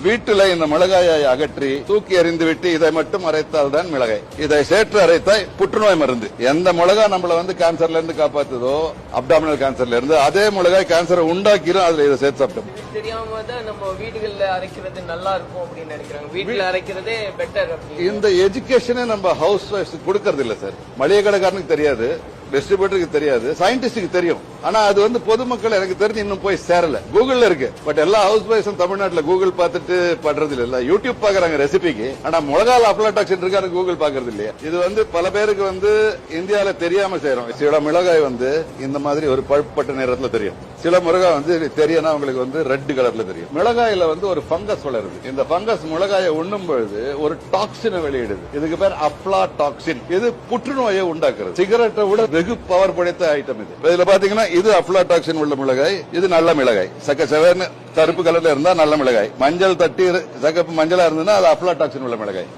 வீட்டில் இந்த மிளகாயை அகற்றி தூக்கி எறிந்துவிட்டு இதை மட்டும் அரைத்தால் தான் மிளகாய். இதை சேற்று அரைத்தால் புற்றுநோய் மருந்து. எந்த மிளகாய் நம்மள கேன்சர்ல இருந்து காப்பாத்துதோ, அப்டாமினல் கேன்சர்ல இருந்து, அதே மிளகாய் கேன்சரை உண்டாக்கிரும். அதுல இதை சேர்த்து சாப்பிட்டோம். தெரியாம தான் நம்ம வீடுகள்ல அரைக்கிறது நல்லா இருக்கும் அப்படின்னு நினைக்கிறாங்க. வீட்டுல அரைக்கிறதே பெட்டர். இந்த எஜுகேஷனே நம்ம ஹவுஸ் வைஃப் கொடுக்கறது இல்ல சார். மளிகை கடைக்காரனுக்கு தெரியாது, டிஸ்ட்ரிபியூட்டருக்கு தெரியாது, சயின்டிஸ்டுக்கு தெரியும். ஆனா அது பொதுமக்கள் எனக்கு தெரிஞ்சு இன்னும் போய் சேரல. கூகுள்ல இருக்கு, பட் எல்லா ஹவுஸ் வைஃப்ஸும் தமிழ்நாட்டுல கூகுள் பார்த்துட்டு பண்றது இல்ல. யூடியூப் பாக்குறாங்க ரெசிபிக்கு. ஆனா மிளகால அப்லாடாக்சின் இருக்காரு, கூகுள் பாக்குறது இல்லையா? இது பல பேருக்கு இந்தியாவில தெரியாம செய்யறோம். சில மிளகாய் இந்த மாதிரி ஒரு பழுப்பட்ட நிறத்துல தெரியும். சில மிளகாய் தெரியும் அவங்களுக்கு ரெட் கலர்ல தெரியும். மிளகாயில ஒரு ஃபங்கஸ் வளருது. இந்த ஃபங்கஸ் மிளகாயை உண்ணும் பொழுது ஒரு டாக்ஸினை வெளியிடுது. இதுக்கு பேர் அப்லாடாக்சின். இது புற்றுநோயை உண்டாக்குறது. சிகரெட்டை விட வெகு பவர் படைத்த ஐட்டம் இது. இதுல பாத்தீங்கன்னா இது அப்லாடாக்சின் உள்ள மிளகாய், இது நல்ல மிளகாய். செவர்னு கருப்பு கலர்ல இருந்தா நல்ல மிளகாய். மஞ்சள் தட்டி சகப்பு மஞ்சளா இருந்ததுன்னா அது அப்லாடாக்சின் உள்ள மிளகாய்.